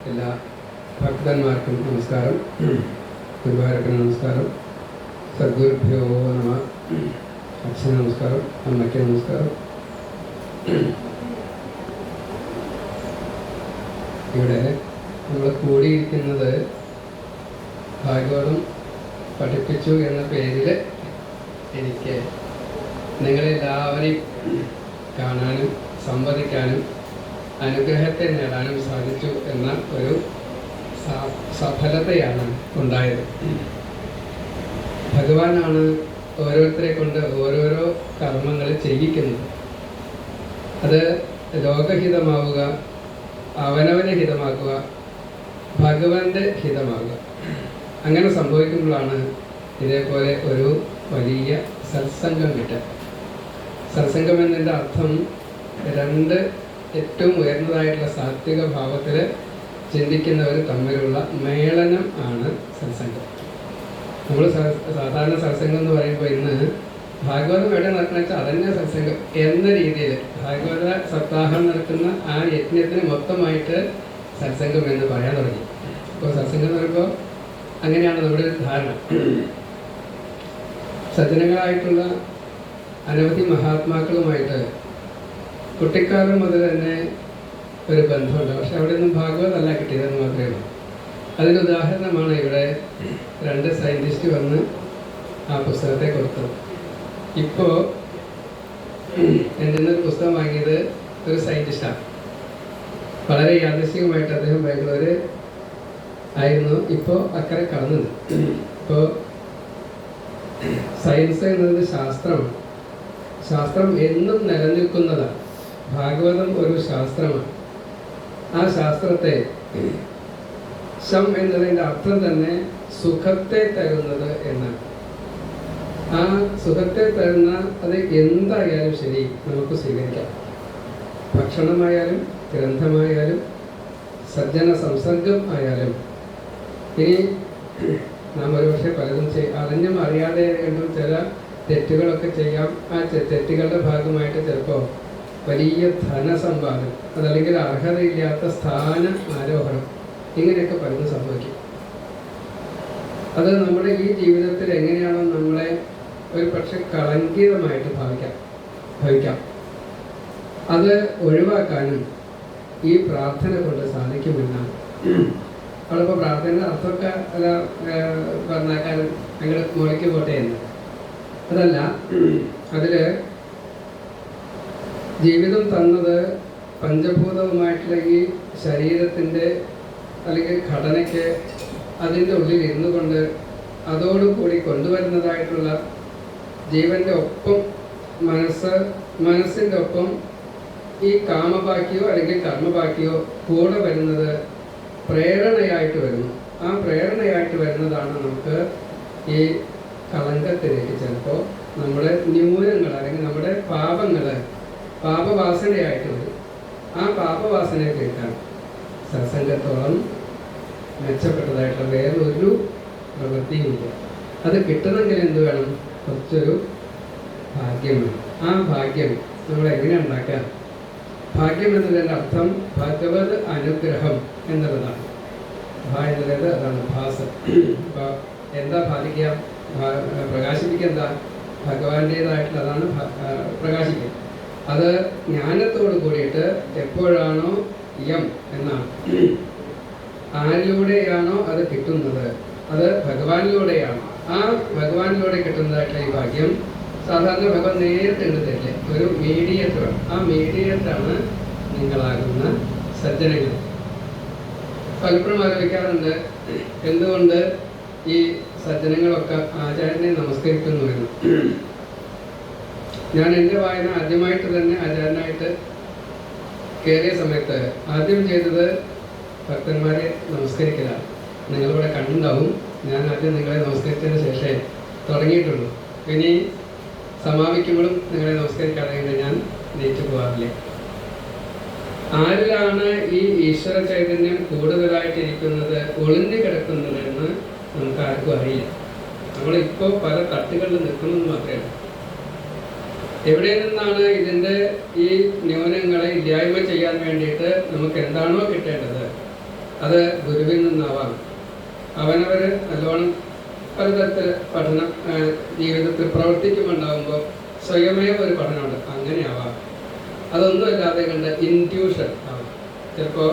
എല്ലാ ഭക്തന്മാർക്കും നമസ്കാരം. ഗുരുവായൂരപ്പന് നമസ്കാരം. സദ്ഗുരുഭ്യോ നമ. അച്ഛന് നമസ്കാരം. അമ്മയ്ക്ക് നമസ്കാരം. ഇവിടെ നമ്മൾ കൂടിയിരിക്കുന്നത് ഭാഗവതം പഠിപ്പിച്ചു എന്ന പേരിൽ എനിക്ക് നിങ്ങളെല്ലാവരെയും കാണാനും സംവദിക്കാനും അനുഗ്രഹത്തെ നേടാനും സാധിച്ചു എന്ന ഒരു സഫലതയാണ് ഉണ്ടായത്. ഭഗവാനാണ് ഓരോരുത്തരെ കൊണ്ട് ഓരോരോ കർമ്മങ്ങൾ ചെയ്യിക്കുന്നത്. അത് ലോകഹിതമാവുക, അവനവനെ ഹിതമാക്കുക, ഭഗവാന്റെ ഹിതമാകുക. അങ്ങനെ സംഭവിക്കുമ്പോഴാണ് ഇതേപോലെ ഒരു വലിയ സത്സംഗം കിട്ടുക. സത്സംഗം എന്നതിൻ്റെ അർത്ഥം രണ്ട് ഏറ്റവും ഉയർന്നതായിട്ടുള്ള സാത്വിക ഭാവത്തിൽ ചിന്തിക്കുന്നവർ തമ്മിലുള്ള മേളനം ആണ് സത്സംഗം. നമ്മൾ സാധാരണ സത്സംഗം എന്ന് പറയുമ്പോൾ ഇന്ന് ഭാഗവതം എവിടെ നടക്കുന്ന വെച്ചാൽ അതന്നെ സത്സംഗം എന്ന രീതിയിൽ ഭാഗവത സപ്താഹം നടക്കുന്ന ആ യജ്ഞത്തിന് മൊത്തമായിട്ട് സത്സംഗം എന്ന് പറയാൻ തുടങ്ങി. അപ്പോൾ സത്സംഗം എന്ന് പറയുമ്പോൾ അങ്ങനെയാണ് നമ്മുടെ ഒരു ധാരണ. സജ്ജനങ്ങളായിട്ടുള്ള അനവധി മഹാത്മാക്കളുമായിട്ട് കുട്ടിക്കാലം മുതൽ തന്നെ ഒരു ബന്ധമുണ്ട്. പക്ഷെ അവിടെ ഒന്നും ഭാഗവതമല്ല കിട്ടിയതെന്ന് മാത്രമേ ഉള്ളൂ. അതിന് ഉദാഹരണമാണ് ഇവിടെ രണ്ട് സയൻറ്റിസ്റ്റ് വന്ന് ആ പുസ്തകത്തെ കൊടുത്തത്. ഇപ്പോൾ എൻ്റെ ഒരു പുസ്തകം വാങ്ങിയത് ഒരു സയൻറ്റിസ്റ്റാണ്. വളരെ യാദൃശ്ചികമായിട്ട് അദ്ദേഹം ബാംഗ്ലൂർ ആയിരുന്നു. ഇപ്പോൾ അക്കരെ കടന്നത്. ഇപ്പോൾ സയൻസ് എന്നത് ശാസ്ത്രമാണ്. ശാസ്ത്രം എന്നും നിലനിൽക്കുന്നതാണ്. ഭാഗവതം ഒരു ശാസ്ത്രമാണ്. ആ ശാസ്ത്രത്തെ ശം എന്നതിൻ്റെ അർത്ഥം തന്നെ സുഖത്തെ തരുന്നത് എന്നാണ്. ആ സുഖത്തെ തരുന്ന അത് എന്തായാലും ശരി നമുക്ക് സ്വീകരിക്കാം. ഭക്ഷണമായാലും ഗ്രന്ഥമായാലും സജ്ജന സംസർഗം ആയാലും. ഇനി നാം ഒരുപക്ഷെ പലതും അറിഞ്ഞും അറിയാതെ കണ്ടും ചില തെറ്റുകളൊക്കെ ചെയ്യാം. ആ തെറ്റുകളുടെ ഭാഗമായിട്ട് ചിലപ്പോൾ വലിയ ധനസമ്പാദനം, അതല്ലെങ്കിൽ അർഹതയില്ലാത്ത സ്ഥാന ആരോഹണം, ഇങ്ങനെയൊക്കെ പലതും സംഭവിക്കും. അത് നമ്മുടെ ഈ ജീവിതത്തിൽ എങ്ങനെയാണോ നമ്മളെ ഒരു പക്ഷെ കളങ്കിതമായിട്ട് ഭവിക്കാം. അത് ഒഴിവാക്കാനും ഈ പ്രാർത്ഥന കൊണ്ട് സാധിക്കുമെന്നാണ്. അവളിപ്പോൾ പ്രാർത്ഥനയുടെ അർത്ഥമൊക്കെ അല്ല പറഞ്ഞാൽ ഞങ്ങൾ മുളയ്ക്ക് പോട്ടെ എന്ന്. അതല്ല, അതിൽ ജീവിതം തന്നത് പഞ്ചഭൂതവുമായിട്ടുള്ള ഈ ശരീരത്തിൻ്റെ അല്ലെങ്കിൽ ഘടനയ്ക്ക് അതിൻ്റെ ഉള്ളിൽ ഇരുന്നു കൊണ്ട് അതോടുകൂടി കൊണ്ടുവരുന്നതായിട്ടുള്ള ജീവൻ്റെ ഒപ്പം മനസ്സിൻ്റെ ഒപ്പം ഈ കാമഭാഗ്യോ അല്ലെങ്കിൽ കർമ്മഭാഗ്യോ കൂടെ വരുന്നത് പ്രേരണയായിട്ട് വരുന്നു. ആ പ്രേരണയായിട്ട് വരുന്നതാണ് നമുക്ക് ഈ കളങ്കത്തിലേക്ക് ചിലപ്പോൾ നമ്മുടെ ന്യൂനങ്ങൾ അല്ലെങ്കിൽ നമ്മുടെ പാപവാസനയായിട്ട് വരും. ആ പാപവാസനയെ കേൾക്കാൻ സത്സംഗത്തോളം മെച്ചപ്പെട്ടതായിട്ടുള്ള വേറൊരു പ്രവൃത്തിയുമില്ല. അത് കിട്ടണമെങ്കിൽ എന്ത് വേണം? കുറച്ചൊരു ഭാഗ്യം വേണം. ആ ഭാഗ്യം നമ്മൾ എങ്ങനെ ഉണ്ടാക്കാം? ഭാഗ്യം എന്നതിൻ്റെ അർത്ഥം ഭഗവത് അനുഗ്രഹം എന്നുള്ളതാണ്. എന്നുള്ളത് അതാണ് ഭാസം. അപ്പോൾ എന്താ ഭാഗിക്കുക? പ്രകാശിപ്പിക്കുക എന്താ? ഭഗവാന്റേതായിട്ടുള്ള അതാണ് പ്രകാശിക്കുക. അത് ജ്ഞാനത്തോട് കൂടിയിട്ട് എപ്പോഴാണോ യം എന്നാണ്, ആരിലൂടെയാണോ അത് കിട്ടുന്നത് അത് ഭഗവാനിലൂടെയാണ്. ആ ഭഗവാനിലൂടെ കിട്ടുന്നതായിട്ടുള്ള ഈ ഭാഗ്യം സാധാരണ ഭഗവാൻ നേരിട്ട് എടുത്തില്ലേ, ഒരു മീഡിയേറ്ററാണ്. ആ മീഡിയേറ്ററാണ് നിങ്ങളാകുന്ന സജ്ജനങ്ങൾ. പലപ്പോഴും ആലോചിക്കാറുണ്ട്, എന്തുകൊണ്ട് ഈ സജ്ജനങ്ങളൊക്കെ ആചാര്യനെ നമസ്കരിക്കുന്നു എന്ന്. ഞാൻ എൻ്റെ വായന ആദ്യമായിട്ട് തന്നെ ആചാര്യനായിട്ട് കയറിയ സമയത്ത് ആദ്യം ചെയ്തത് ഭക്തന്മാരെ നമസ്കരിക്കലാണ്. നിങ്ങളിവിടെ കണ്ടുണ്ടാവും, ഞാൻ ആദ്യം നിങ്ങളെ നമസ്കരിച്ചതിന് ശേഷമേ തുടങ്ങിയിട്ടുള്ളൂ. ഇനി സമാപിക്കുമ്പോഴും നിങ്ങളെ നമസ്കരിക്കാതെ ഞാൻ നീച്ചു പോകാറില്ല. ആരിലാണ് ഈ ഈശ്വര ചൈതന്യം കൂടുതലായിട്ടിരിക്കുന്നത്, ഒളിഞ്ഞു കിടക്കുന്നത് എന്ന് നമുക്ക് ആർക്കും അറിയില്ല. നമ്മളിപ്പോൾ പല തട്ടുകളിൽ നിൽക്കുമെന്ന് മാത്രമേ. എവിടെ നിന്നാണ് ഇതിൻ്റെ ഈ ന്യൂനങ്ങളെ ഇല്ലായ്മ ചെയ്യാൻ വേണ്ടിയിട്ട് നമുക്ക് എന്താണോ കിട്ടേണ്ടത് അത് ഗുരുവിൽ നിന്നാവാം. അവനവർ നല്ലോണം പലതരത്തിൽ പഠനം ജീവിതത്തിൽ പ്രവർത്തിക്കുമ്പോണ്ടാകുമ്പോൾ സ്വയമേവ ഒരു പഠനമുണ്ട്, അങ്ങനെയാവാം. അതൊന്നുമല്ലാതെ കണ്ട് ഇൻറ്റ്യൂഷൻ ആവാം. ചിലപ്പോൾ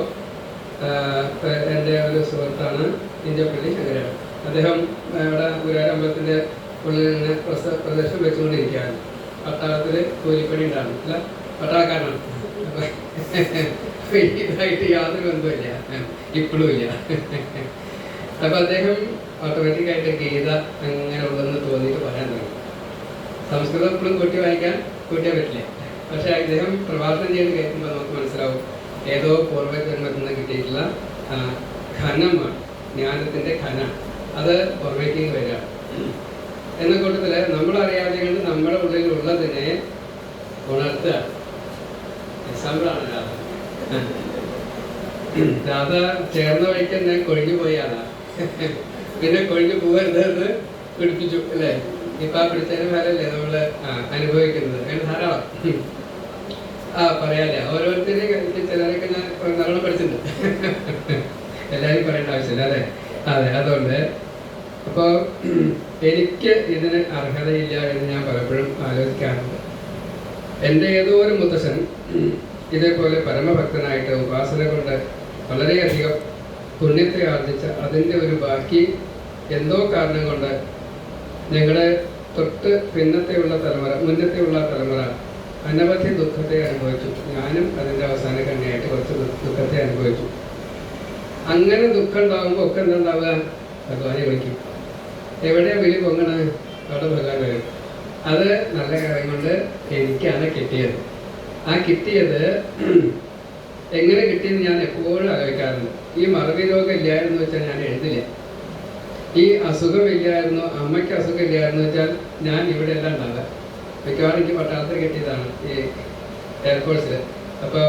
എൻ്റെ ഒരു സുഹൃത്താണ് ഇഞ്ചപ്പള്ളി ശങ്കരൻ. അദ്ദേഹം ഇവിടെ ഗുരുവായൂർ അമ്പലത്തിൻ്റെ ഉള്ളിൽ നിന്ന് പ്രദർശനം വെച്ചുകൊണ്ടിരിക്കുകയാണ്. പട്ടാളത്തിൽ കൂലിപ്പണി ഉണ്ടാകും, അല്ല പട്ടാളക്കാരനാണ്. ഇതായിട്ട് യാതൊരു ബന്ധമില്ല, ഇപ്പോഴും ഇല്ല. അപ്പം അദ്ദേഹം ഓട്ടോമാറ്റിക്കായിട്ട് ഗീത അങ്ങനെ ഉള്ളതെന്ന് തോന്നിയിട്ട് പറയാൻ തുടങ്ങി. സംസ്കൃതം എപ്പോഴും കൂട്ടിയാൻ പറ്റില്ല. പക്ഷെ അദ്ദേഹം പ്രഭാഷണം ചെയ്ത് കേൾക്കുമ്പോൾ നമുക്ക് മനസ്സിലാവും ഏതോ പൂർവ്വജന്മത്തിൽ നിന്ന് കിട്ടിയിട്ടുള്ള ഖനമാണ്, ജ്ഞാനത്തിൻ്റെ ഖന. അത് പുറമേക്ക് വരിക എന്ന കൂട്ടത്തിൽ നമ്മളറിയാതെ കൊണ്ട് നമ്മുടെ ഉള്ളിൽ ഉള്ളതിനെ ഉണർത്തുക. എക്സാമ്പിളാണ് രാധ. രാധ ചേർന്ന വഴിക്ക് തന്നെ കൊഴിഞ്ഞു പോയാണ്. പിന്നെ കൊഴിഞ്ഞു പോകരുതെന്ന് പിടിപ്പിച്ചു അല്ലേ? ഇപ്പം ആ പിടിച്ചതിന് മേലല്ലേ നമ്മൾ അനുഭവിക്കുന്നത്. അങ്ങനെ ധാരാളം പറയാല്ലേ. ഓരോരുത്തരെയും ചിലരൊക്കെ ഞാൻ നല്ലോണം പഠിച്ചിട്ടുണ്ട്. എല്ലാവരും പറയേണ്ട ആവശ്യമില്ല അല്ലേ? അതെ. അതുകൊണ്ട് അപ്പോൾ എനിക്ക് ഇതിന് അർഹതയില്ല എന്ന് ഞാൻ പലപ്പോഴും ആലോചിക്കാറുണ്ട്. എൻ്റെ ഏതോ ഒരു മുത്തശ്ശൻ ഇതേപോലെ പരമഭക്തനായിട്ട് ഉപാസന കൊണ്ട് വളരെയധികം പുണ്യത്തെ ആർജിച്ച അതിൻ്റെ ഒരു ബാക്കി എന്തോ കാരണം കൊണ്ട് ഞങ്ങളുടെ തൊട്ട് പിന്നത്തെയുള്ള തലമുറ, മുന്നത്തെയുള്ള തലമുറ അനവധി ദുഃഖത്തെ അനുഭവിച്ചു. ഞാനും അതിൻ്റെ അവസാന കണ്ണിയായിട്ട് കുറച്ച് ദുഃഖത്തെ അനുഭവിച്ചു. അങ്ങനെ ദുഃഖം ഉണ്ടാകുമ്പോൾ ഒക്കെ എന്തുണ്ടാവുക? ഭഗവാനെ വിളിക്കും. എവിടെയാണ് വിളി പൊങ്ങണ? അവിടെ ഭഗവാൻ വരും. അത് നല്ല കാര്യം കൊണ്ട് എനിക്കാണ് കിട്ടിയത്. ആ കിട്ടിയത് എങ്ങനെ കിട്ടിയെന്ന് ഞാൻ എപ്പോഴും ആലോചിക്കാറുണ്ട്. ഈ മറവി രോഗം ഇല്ലായിരുന്നു വെച്ചാൽ ഞാൻ എഴുതില്ല. ഈ അസുഖമില്ലായിരുന്നു, അമ്മയ്ക്ക് അസുഖമില്ലായിരുന്നു വെച്ചാൽ ഞാൻ ഇവിടെ എല്ലാം ഉണ്ടാകാം. മിക്കവാറും എനിക്ക് പട്ടാളത്തിൽ കിട്ടിയതാണ് ഈ എയർഫോഴ്സിൽ. അപ്പോൾ